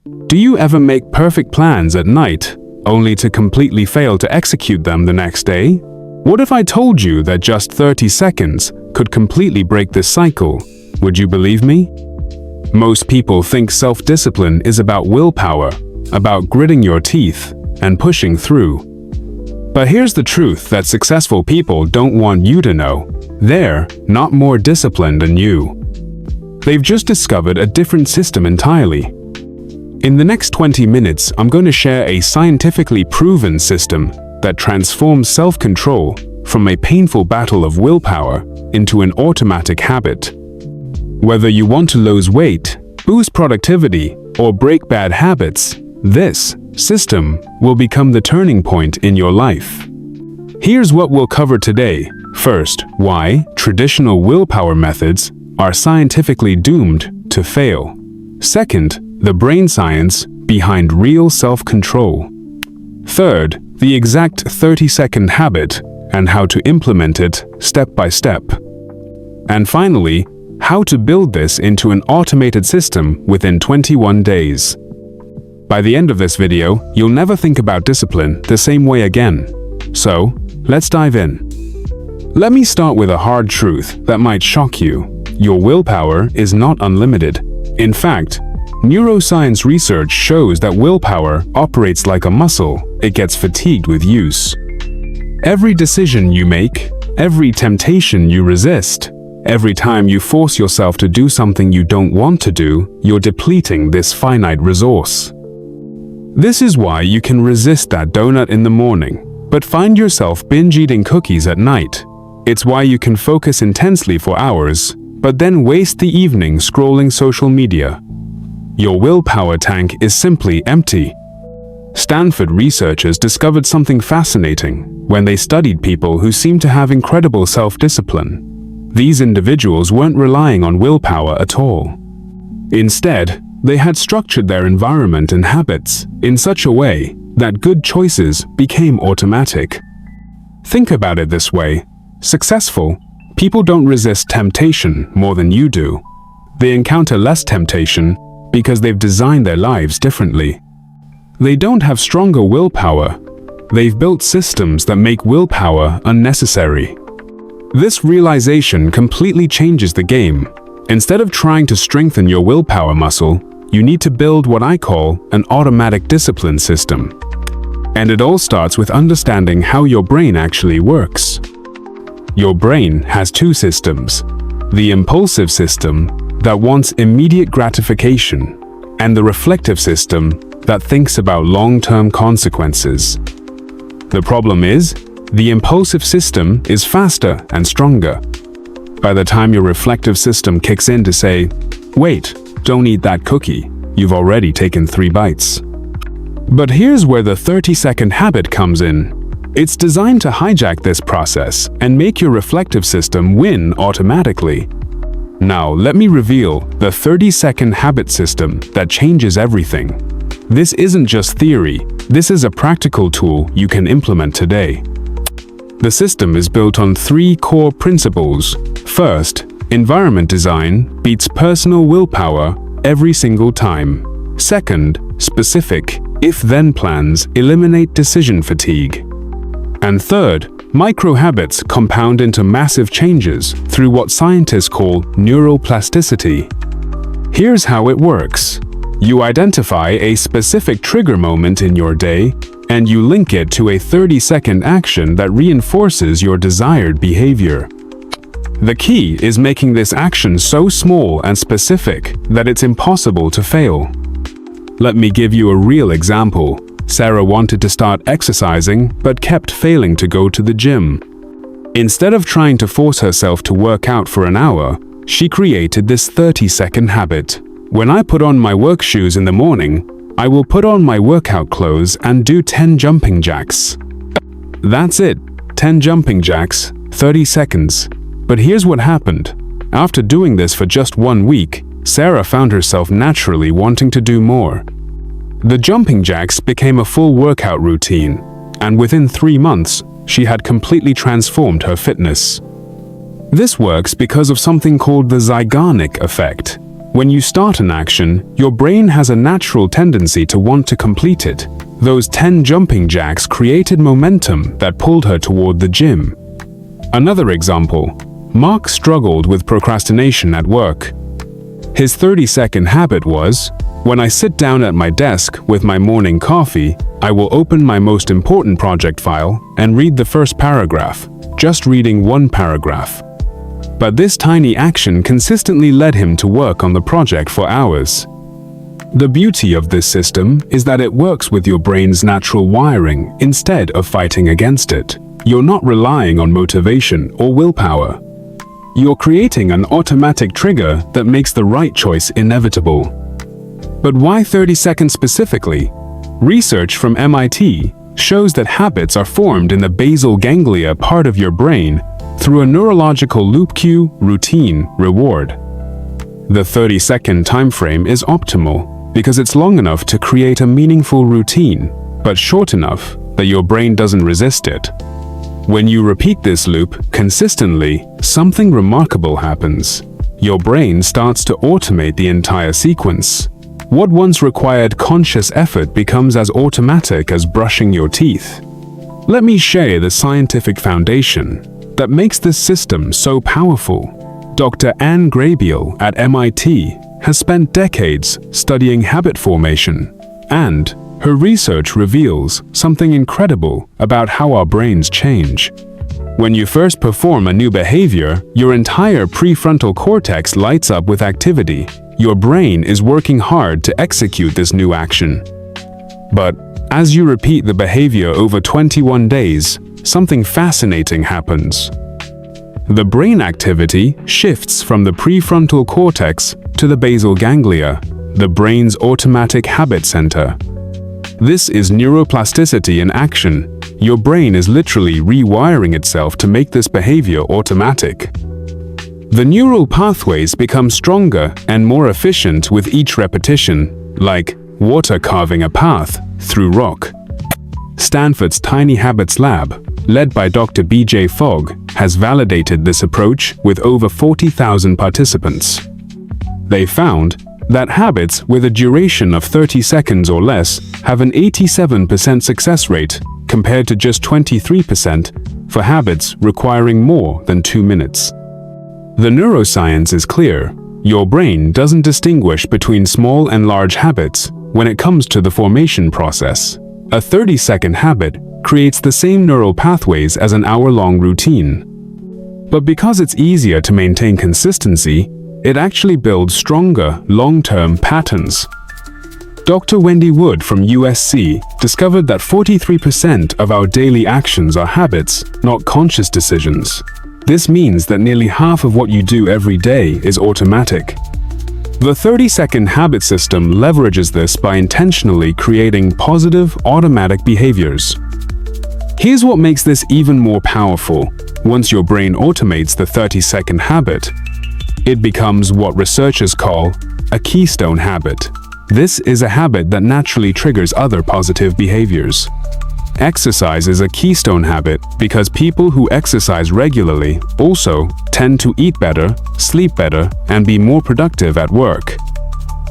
Do you ever make perfect plans at night, only to completely fail to execute them the next day? What if I told you that just 30 seconds could completely break this cycle? Would you believe me? Most people think self-discipline is about willpower, about gritting your teeth and pushing through. But here's the truth that successful people don't want you to know. They're not more disciplined than you. They've just discovered a different system entirely. In the next 20 minutes, I'm going to share a scientifically proven system that transforms self-control from a painful battle of willpower into an automatic habit. Whether you want to lose weight, boost productivity, or break bad habits, this system will become the turning point in your life. Here's what we'll cover today. First, why traditional willpower methods are scientifically doomed to fail. Second, the brain science behind real self-control. Third, the exact 30-second habit and how to implement it step by step. And finally, how to build this into an automated system within 21 days. By the end of this video, you'll never think about discipline the same way again. So, let's dive in. Let me start with a hard truth that might shock you. Your willpower is not unlimited. In fact, neuroscience research shows that willpower operates like a muscle. It gets fatigued with use. Every decision you make, every temptation you resist, every time you force yourself to do something you don't want to do, you're depleting this finite resource. This is why you can resist that donut in the morning, but find yourself binge-eating cookies at night. It's why you can focus intensely for hours, but then waste the evening scrolling social media. Your willpower tank is simply empty. Stanford researchers discovered something fascinating when they studied people who seemed to have incredible self-discipline. These individuals weren't relying on willpower at all. Instead, they had structured their environment and habits in such a way that good choices became automatic. Think about it this way. Successful people don't resist temptation more than you do. They encounter less temptation because they've designed their lives differently. They don't have stronger willpower. They've built systems that make willpower unnecessary. This realization completely changes the game. Instead of trying to strengthen your willpower muscle, you need to build what I call an automatic discipline system. And it all starts with understanding how your brain actually works. Your brain has two systems: the impulsive system that wants immediate gratification, and the reflective system that thinks about long-term consequences. The problem is, the impulsive system is faster and stronger. By the time your reflective system kicks in to say, "Wait, don't eat that cookie, you've already taken 3 bites." But here's where the 30-second habit comes in. It's designed to hijack this process and make your reflective system win automatically. Now, let me reveal the 30-second habit system that changes everything. This isn't just theory, this is a practical tool you can implement today. The system is built on 3 core principles. First, environment design beats personal willpower every single time. Second, specific if-then plans eliminate decision fatigue. And third, micro-habits compound into massive changes through what scientists call neural plasticity. Here's how it works. You identify a specific trigger moment in your day, and you link it to a 30-second action that reinforces your desired behavior. The key is making this action so small and specific that it's impossible to fail. Let me give you a real example. Sarah wanted to start exercising but kept failing to go to the gym. Instead of trying to force herself to work out for an hour, she created this 30-second habit. When I put on my work shoes in the morning, I will put on my workout clothes and do 10 jumping jacks. That's it, 10 jumping jacks, 30 seconds. But here's what happened. After doing this for just 1 week, Sarah found herself naturally wanting to do more. The jumping jacks became a full workout routine, and within 3 months, she had completely transformed her fitness. This works because of something called the Zeigarnik effect. When you start an action, your brain has a natural tendency to want to complete it. Those 10 jumping jacks created momentum that pulled her toward the gym. Another example, Mark struggled with procrastination at work. His 30-second habit was, when I sit down at my desk with my morning coffee, I will open my most important project file and read the first paragraph, just reading one paragraph. But this tiny action consistently led him to work on the project for hours. The beauty of this system is that it works with your brain's natural wiring instead of fighting against it. You're not relying on motivation or willpower. You're creating an automatic trigger that makes the right choice inevitable. But why 30 seconds specifically? Research from MIT shows that habits are formed in the basal ganglia part of your brain through a neurological loop cue, routine, reward. The 30-second time frame is optimal because it's long enough to create a meaningful routine, but short enough that your brain doesn't resist it. When you repeat this loop consistently, something remarkable happens. Your brain starts to automate the entire sequence. What once required conscious effort becomes as automatic as brushing your teeth. Let me share the scientific foundation that makes this system so powerful. Dr. Unbreakable at MIT has spent decades studying habit formation, and her research reveals something incredible about how our brains change. When you first perform a new behavior, your entire prefrontal cortex lights up with activity. Your brain is working hard to execute this new action. But as you repeat the behavior over 21 days, something fascinating happens. The brain activity shifts from the prefrontal cortex to the basal ganglia, the brain's automatic habit center. This is neuroplasticity in action. Your brain is literally rewiring itself to make this behavior automatic. The neural pathways become stronger and more efficient with each repetition, like water carving a path through rock. Stanford's Tiny Habits Lab, led by Dr. B.J. Fogg, has validated this approach with over 40,000 participants. They found that habits with a duration of 30 seconds or less have an 87% success rate compared to just 23% for habits requiring more than 2 minutes. The neuroscience is clear. Your brain doesn't distinguish between small and large habits when it comes to the formation process. A 30-second habit creates the same neural pathways as an hour-long routine. But because it's easier to maintain consistency, it actually builds stronger, long-term patterns. Dr. Wendy Wood from USC discovered that 43% of our daily actions are habits, not conscious decisions. This means that nearly half of what you do every day is automatic. The 30-second habit system leverages this by intentionally creating positive, automatic behaviors. Here's what makes this even more powerful. Once your brain automates the 30-second habit, it becomes what researchers call a keystone habit. This is a habit that naturally triggers other positive behaviors. Exercise is a keystone habit because people who exercise regularly also tend to eat better, sleep better, and be more productive at work.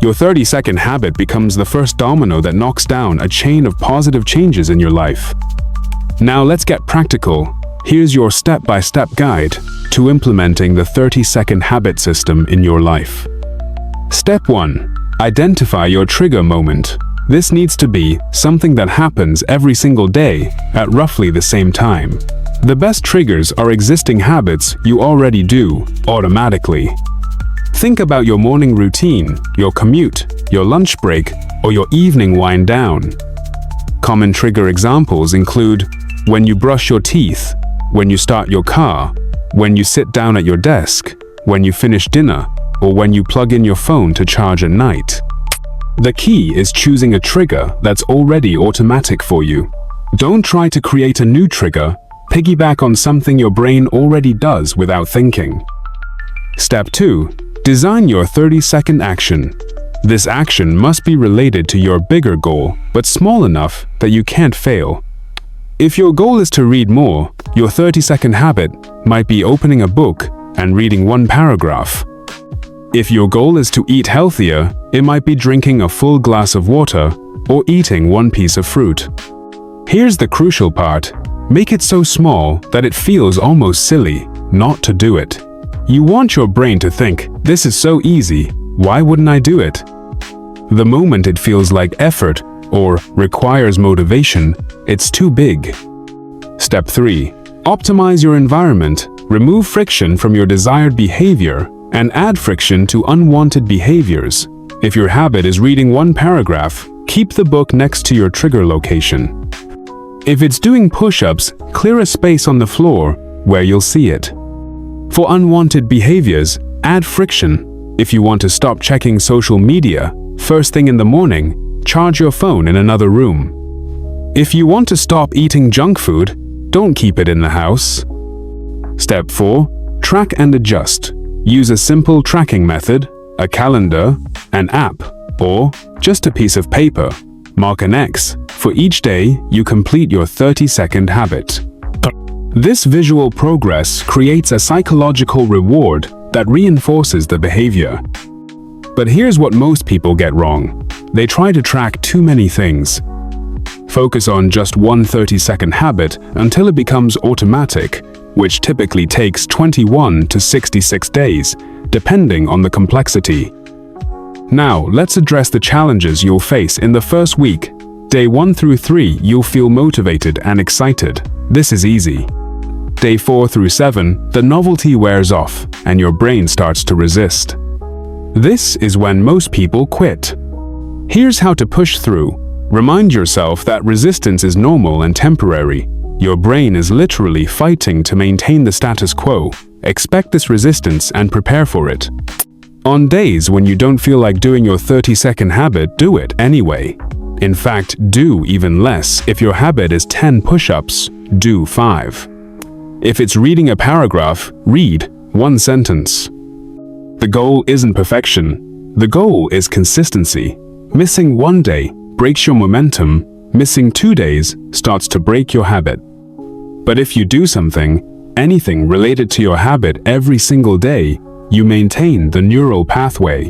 Your 30-second habit becomes the first domino that knocks down a chain of positive changes in your life. Now let's get practical. Here's your step-by-step guide to implementing the 30-second habit system in your life. Step 1. Identify your trigger moment. This needs to be something that happens every single day at roughly the same time. The best triggers are existing habits you already do automatically. Think about your morning routine, your commute, your lunch break, or your evening wind down. Common trigger examples include when you brush your teeth, when you start your car, when you sit down at your desk, when you finish dinner, or when you plug in your phone to charge at night. The key is choosing a trigger that's already automatic for you. Don't try to create a new trigger. Piggyback on something your brain already does without thinking. Step 2. Design your 30-second action. This action must be related to your bigger goal, but small enough that you can't fail. If your goal is to read more, your 30-second habit might be opening a book and reading one paragraph. If your goal is to eat healthier, it might be drinking a full glass of water or eating one piece of fruit. Here's the crucial part. Make it so small that it feels almost silly not to do it. You want your brain to think, this is so easy, why wouldn't I do it? The moment it feels like effort or requires motivation, it's too big. Step 3. Optimize your environment. Remove friction from your desired behavior and add friction to unwanted behaviors. If your habit is reading one paragraph, keep the book next to your trigger location. If it's doing push-ups, clear a space on the floor where you'll see it. For unwanted behaviors, add friction. If you want to stop checking social media, first thing in the morning, charge your phone in another room. If you want to stop eating junk food, don't keep it in the house. Step 4. Track and adjust. Use a simple tracking method, a calendar, an app, or just a piece of paper. Mark an X for each day you complete your 30-second habit. This visual progress creates a psychological reward that reinforces the behavior. But here's what most people get wrong. They try to track too many things. Focus on just one 30-second habit until it becomes automatic, which typically takes 21 to 66 days, depending on the complexity. Now, let's address the challenges you'll face in the first week. Day 1 through 3, you'll feel motivated and excited. This is easy. Day 4 through 7, the novelty wears off and your brain starts to resist. This is when most people quit. Here's how to push through. Remind yourself that resistance is normal and temporary. Your brain is literally fighting to maintain the status quo. Expect this resistance and prepare for it. On days when you don't feel like doing your 30-second habit, do it anyway. In fact, do even less. If your habit is 10 push-ups, do 5. If it's reading a paragraph, read one sentence. The goal isn't perfection. The goal is consistency. Missing one day breaks your momentum. Missing 2 days starts to break your habit. But if you do something, anything related to your habit every single day, you maintain the neural pathway.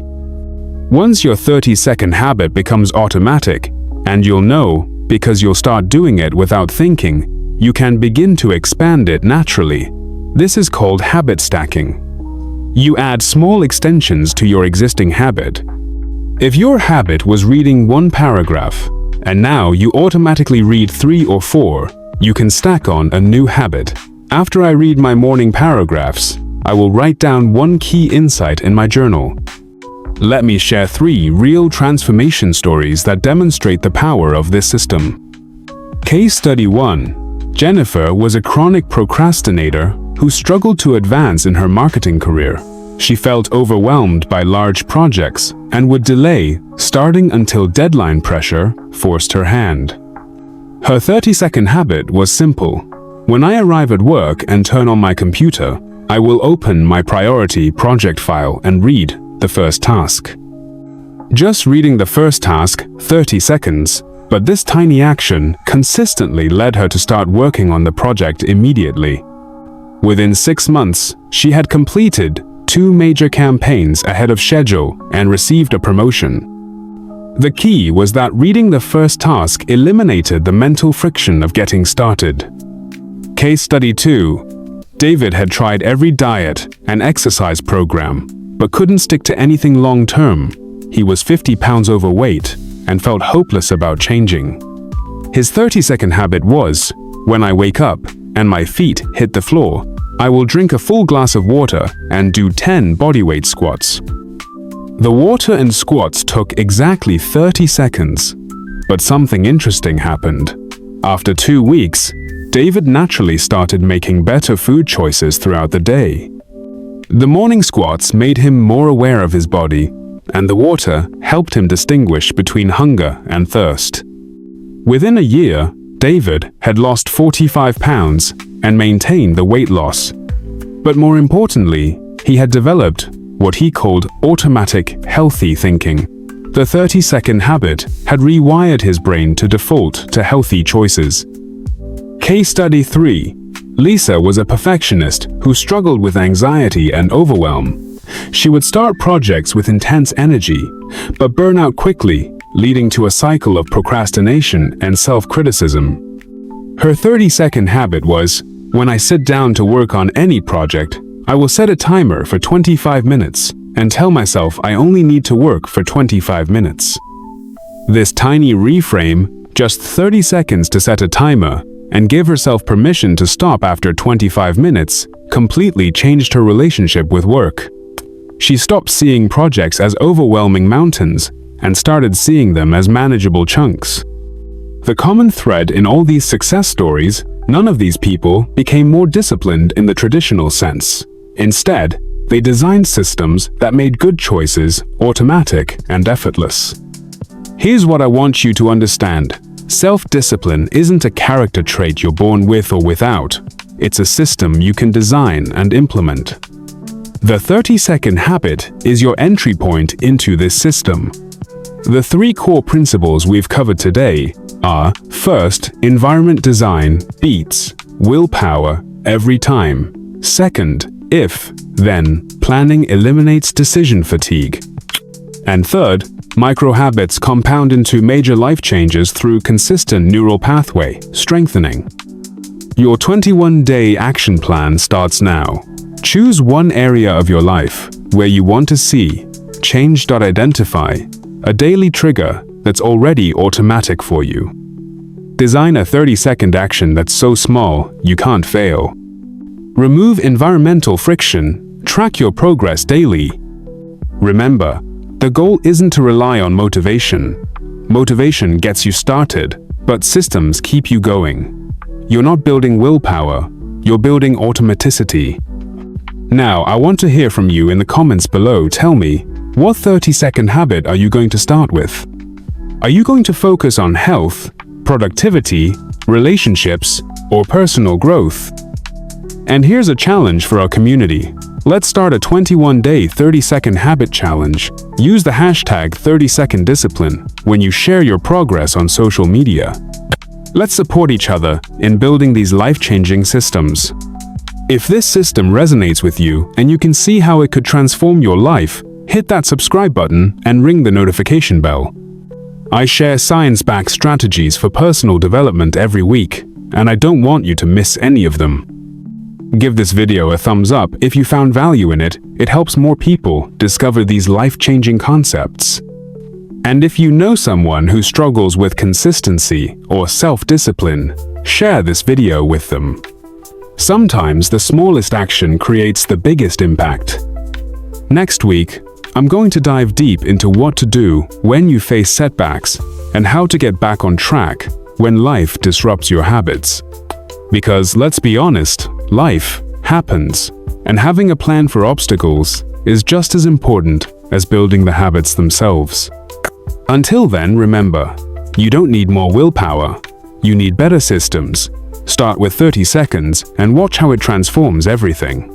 Once your 30-second habit becomes automatic, and you'll know because you'll start doing it without thinking, you can begin to expand it naturally. This is called habit stacking. You add small extensions to your existing habit. If your habit was reading one paragraph, and now you automatically read 3 or 4, you can stack on a new habit. After I read my morning paragraphs, I will write down one key insight in my journal. Let me share 3 real transformation stories that demonstrate the power of this system. Case study 1. Jennifer was a chronic procrastinator who struggled to advance in her marketing career. She felt overwhelmed by large projects and would delay starting until deadline pressure forced her hand. Her 30-second habit was simple. When I arrive at work and turn on my computer, I will open my priority project file and read the first task. Just reading the first task, 30 seconds, but this tiny action consistently led her to start working on the project immediately. Within 6 months, she had completed 2 major campaigns ahead of schedule and received a promotion. The key was that reading the first task eliminated the mental friction of getting started. Case study 2. David had tried every diet and exercise program, but couldn't stick to anything long-term. He was 50 pounds overweight and felt hopeless about changing. His 30-second habit was, when I wake up and my feet hit the floor, I will drink a full glass of water and do 10 bodyweight squats. The water and squats took exactly 30 seconds, but something interesting happened. After 2 weeks, David naturally started making better food choices throughout the day. The morning squats made him more aware of his body, and the water helped him distinguish between hunger and thirst. Within a year, David had lost 45 pounds and maintained the weight loss. But more importantly, he had developed what he called automatic healthy thinking. The 30-second habit had rewired his brain to default to healthy choices. Case study 3. Lisa was a perfectionist who struggled with anxiety and overwhelm. She would start projects with intense energy, but burn out quickly, leading to a cycle of procrastination and self-criticism. Her 30-second habit was, when I sit down to work on any project, I will set a timer for 25 minutes and tell myself I only need to work for 25 minutes. This tiny reframe, just 30 seconds to set a timer, and give herself permission to stop after 25 minutes, completely changed her relationship with work. She stopped seeing projects as overwhelming mountains and started seeing them as manageable chunks. The common thread in all these success stories, none of these people became more disciplined in the traditional sense. Instead, they designed systems that made good choices automatic and effortless. Here's what I want you to understand. Self-discipline isn't a character trait you're born with or without. It's a system you can design and implement. The 30-second habit is your entry point into this system. The 3 core principles we've covered today are: first, environment design beats willpower every time. Second, if, then, planning eliminates decision fatigue. And third, micro-habits compound into major life changes through consistent neural pathway strengthening. Your 21-day action plan starts now. Choose one area of your life where you want to see change.identify, a daily trigger that's already automatic for you. Design a 30-second action that's so small you can't fail. Remove environmental friction, track your progress daily. Remember, the goal isn't to rely on motivation. Motivation gets you started, but systems keep you going. You're not building willpower, you're building automaticity. Now, I want to hear from you in the comments below. Tell me, what 30-second habit are you going to start with? Are you going to focus on health, productivity, relationships, or personal growth? And here's a challenge for our community. Let's start a 21-day 30-second habit challenge. Use the hashtag 30second-discipline when you share your progress on social media. Let's support each other in building these life-changing systems. If this system resonates with you and you can see how it could transform your life, hit that subscribe button and ring the notification bell. I share science-backed strategies for personal development every week, and I don't want you to miss any of them. Give this video a thumbs up if you found value in it. It helps more people discover these life-changing concepts. And if you know someone who struggles with consistency or self-discipline, share this video with them. Sometimes the smallest action creates the biggest impact. Next week, I'm going to dive deep into what to do when you face setbacks and how to get back on track when life disrupts your habits. Because let's be honest, life happens, and having a plan for obstacles is just as important as building the habits themselves. Until then, remember, you don't need more willpower, you need better systems. Start with 30 seconds and watch how it transforms everything.